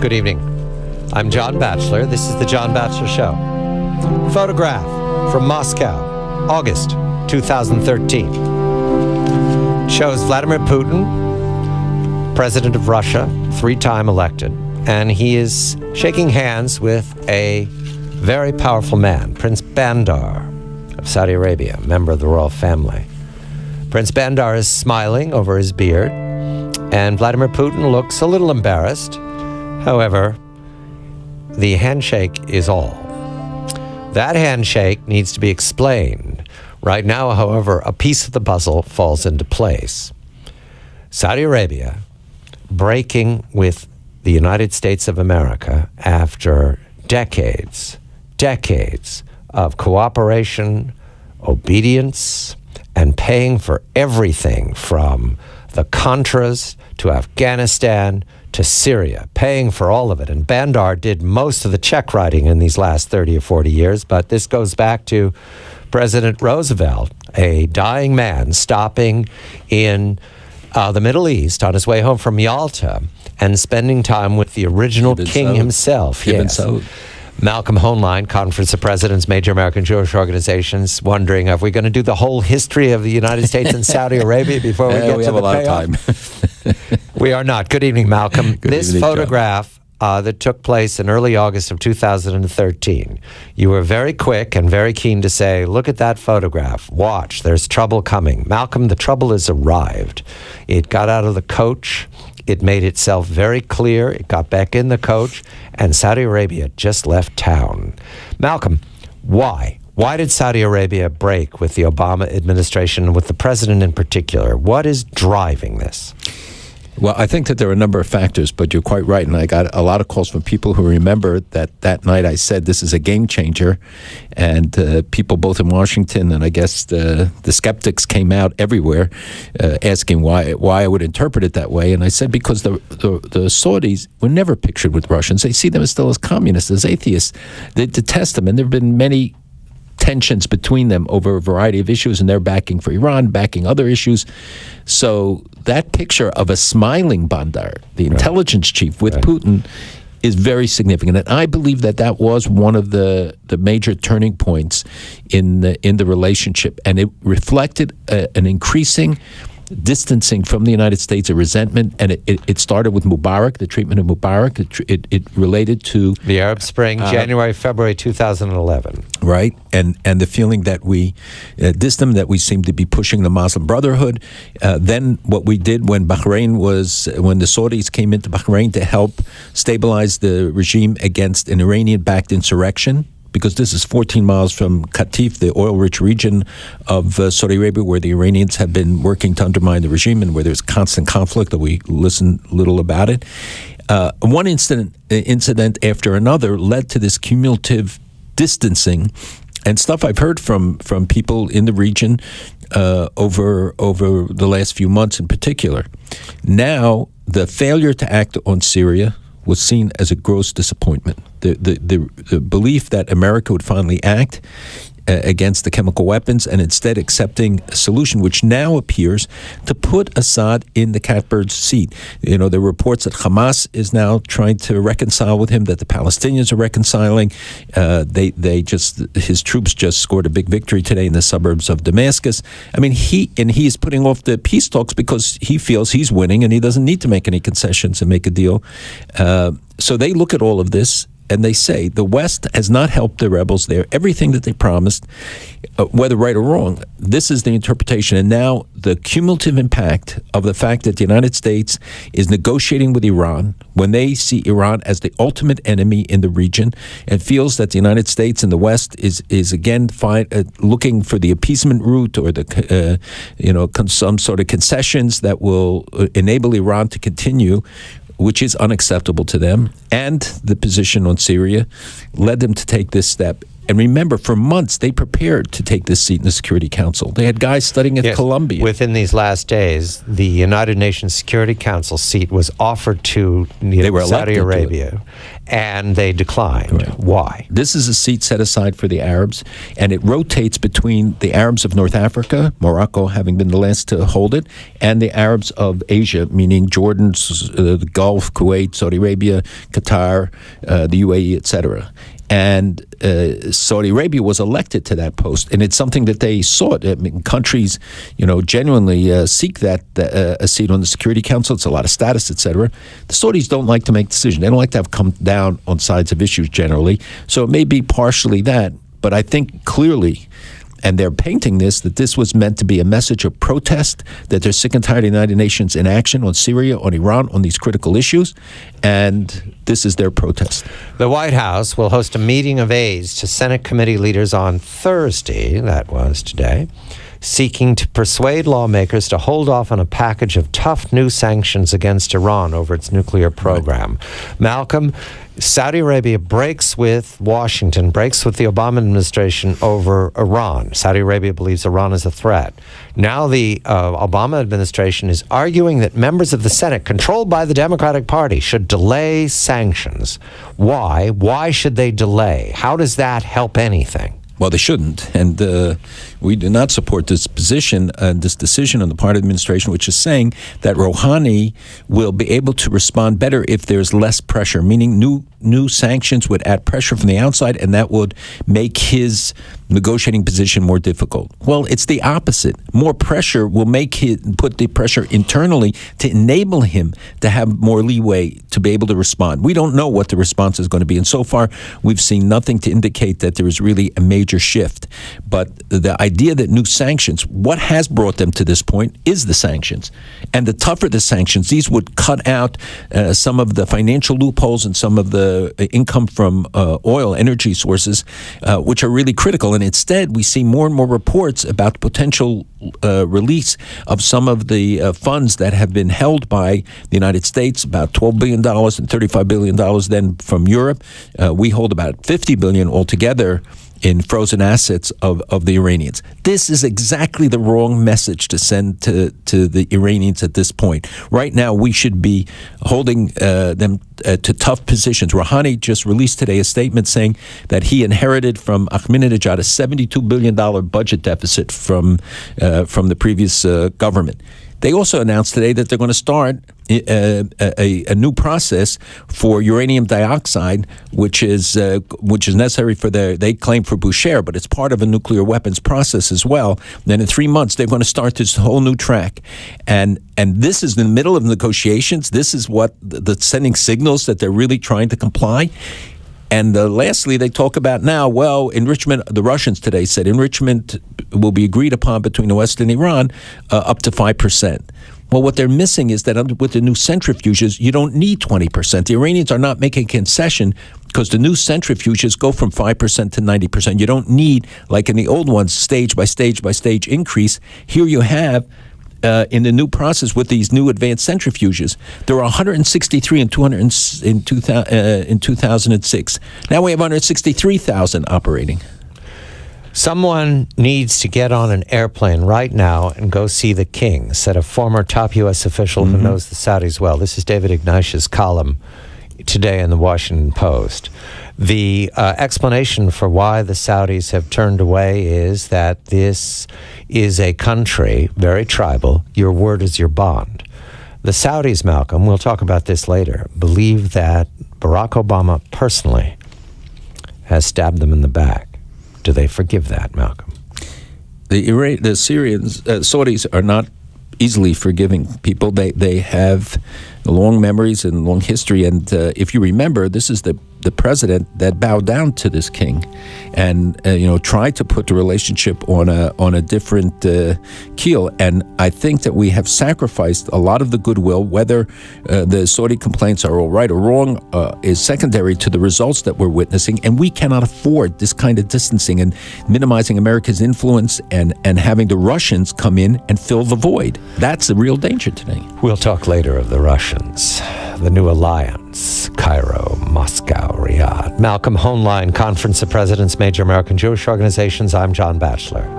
Good evening. I'm John Batchelor. This is The John Batchelor Show. Photograph from Moscow, August 2013. Shows Vladimir Putin, president of Russia, 3-time elected, and he is shaking hands with a very powerful man, Prince Bandar of Saudi Arabia, member of the royal family. Prince Bandar is smiling over his beard, and Vladimir Putin looks a little embarrassed. However, the handshake is all. That handshake needs to be explained. Right now, however, a piece of the puzzle falls into place. Saudi Arabia breaking with the United States of America after decades of cooperation, obedience, and paying for everything from the Contras to Afghanistan to Syria, paying for all of it. And Bandar did most of the check writing in these last 30 or 40 years, but this goes back to President Roosevelt, a dying man stopping in the Middle East on his way home from Yalta and spending time with the original king himself. Yes. Malcolm Hoenlein, Conference of Presidents, major American Jewish organizations, wondering, are we going to do the whole history of the United States and Saudi Arabia before we get to the payoff? We have a lot of time. We are not. Good evening, Malcolm. This photograph that took place in early August of 2013, you were very quick and very keen to say, look at that photograph. Watch, there's trouble coming. Malcolm, the trouble has arrived. It got out of the coach. It made itself very clear. It got back in the coach, and Saudi Arabia just left town. Malcolm, why? Why did Saudi Arabia break with the Obama administration and with the president in particular? What is driving this? Well, I think that there are a number of factors, but you're quite right. And I got a lot of calls from people who remember that night I said this is a game changer. And people both in Washington and I guess the skeptics came out everywhere asking why I would interpret it that way. And I said because the Saudis were never pictured with Russians. They see them still as communists, as atheists. They detest them. And there have been many tensions between them over a variety of issues, and they're backing for Iran, backing other issues. So that picture of a smiling Bandar, the intelligence chief with Putin, is very significant. And I believe that was one of the major turning points in the relationship. And it reflected an increasing distancing from the United States, a resentment, and it started with Mubarak, the treatment of Mubarak. It related to the Arab Spring, January, February 2011. Right, and the feeling that we dissed them, that we seemed to be pushing the Muslim Brotherhood. Then what we did when the Saudis came into Bahrain to help stabilize the regime against an Iranian-backed insurrection, because this is 14 miles from Qatif, the oil-rich region of Saudi Arabia, where the Iranians have been working to undermine the regime and where there's constant conflict, that we listen little about it. One incident after another led to this cumulative distancing, and stuff I've heard from people in the region over the last few months in particular. Now, the failure to act on Syria was seen as a gross disappointment. The belief that America would finally act against the chemical weapons and instead accepting a solution which now appears to put Assad in the catbird seat. You know, there are reports that Hamas is now trying to reconcile with him, that the Palestinians are reconciling. His troops just scored a big victory today in the suburbs of Damascus. I mean, he is putting off the peace talks because he feels he's winning and he doesn't need to make any concessions and make a deal. So they look at all of this and they say the West has not helped the rebels there. Everything that they promised, whether right or wrong, this is the interpretation. And now the cumulative impact of the fact that the United States is negotiating with Iran when they see Iran as the ultimate enemy in the region and feels that the United States and the West is again looking for the appeasement route or the some sort of concessions that will enable Iran to continue, which is unacceptable to them, and the position on Syria led them to take this step. And remember, for months, they prepared to take this seat in the Security Council. They had guys studying at Columbia. Within these last days, the United Nations Security Council seat was offered to Saudi Arabia, and they declined. Right. Why? This is a seat set aside for the Arabs, and it rotates between the Arabs of North Africa, Morocco having been the last to hold it, and the Arabs of Asia, meaning Jordan, the Gulf, Kuwait, Saudi Arabia, Qatar, the UAE, etc. And Saudi Arabia was elected to that post, and it's something that they sought. I mean, countries, genuinely seek that a seat on the Security Council. It's a lot of status, etc. The Saudis don't like to make decisions. They don't like to have come down on sides of issues generally. So it may be partially that, but I think clearly, and they're painting this, that this was meant to be a message of protest, that they're sick and tired of the United Nations inaction on Syria, on Iran, on these critical issues, and this is their protest. The White House will host a meeting of aides to Senate committee leaders on Thursday, that was today, seeking to persuade lawmakers to hold off on a package of tough new sanctions against Iran over its nuclear program. Right. Malcolm, Saudi Arabia breaks with Washington, breaks with the Obama administration over Iran. Saudi Arabia believes Iran is a threat. Now the Obama administration is arguing that members of the Senate, controlled by the Democratic Party, should delay sanctions. Why? Why should they delay? How does that help anything? Well, they shouldn't, and we do not support this position, this decision on the part of the administration, which is saying that Rouhani will be able to respond better if there's less pressure, meaning new sanctions would add pressure from the outside, and that would make his negotiating position more difficult. Well, it's the opposite. More pressure will put the pressure internally to enable him to have more leeway to be able to respond. We don't know what the response is going to be, and so far we've seen nothing to indicate that there is really a major shift. But the idea that new sanctions, what has brought them to this point is the sanctions. And the tougher the sanctions, these would cut out some of the financial loopholes and some of the income from oil energy sources, which are really critical. And instead, we see more and more reports about the potential release of some of the funds that have been held by the United States, about $12 billion and $35 billion then from Europe. We hold about $50 billion altogether in frozen assets of the Iranians. This is exactly the wrong message to send to the Iranians at this point. Right now, we should be holding them to tough positions. Rouhani just released today a statement saying that he inherited from Ahmadinejad a $72 billion budget deficit from the previous government. They also announced today that they're going to start a new process for uranium dioxide, which is necessary for they claim for Bushehr, but it's part of a nuclear weapons process as well. Then in 3 months, they're going to start this whole new track. And this is in the middle of negotiations. This is what the sending signals that they're really trying to comply. And lastly, they talk about now, enrichment, the Russians today said enrichment will be agreed upon between the West and Iran up to 5%. Well, what they're missing is that with the new centrifuges, you don't need 20%. The Iranians are not making a concession because the new centrifuges go from 5% to 90%. You don't need, like in the old ones, stage by stage by stage increase. Here you have in the new process with these new advanced centrifuges. There were 163 in 2006. Now we have 163,000 operating. Someone needs to get on an airplane right now and go see the king, said a former top U.S. official who knows the Saudis well. This is David Ignatius' column today in the Washington Post. The explanation for why the Saudis have turned away is that this is a country, very tribal. Your word is your bond. The Saudis, Malcolm, we'll talk about this later, believe that Barack Obama personally has stabbed them in the back. Do they forgive that, Malcolm? The Syrians, Saudis are not easily forgiving people. They have long memories and long history. And if you remember, this is the president that bowed down to this king and tried to put the relationship on a different keel. And I think that we have sacrificed a lot of the goodwill. Whether the Saudi complaints are all right or wrong is secondary to the results that we're witnessing. And we cannot afford this kind of distancing and minimizing America's influence and having the Russians come in and fill the void. That's the real danger today. We'll talk later of the Russians. the new alliance, Cairo, Moscow, Riyadh. Malcolm Hoenlein, Conference of Presidents, Major American Jewish Organizations. I'm John Batchelor.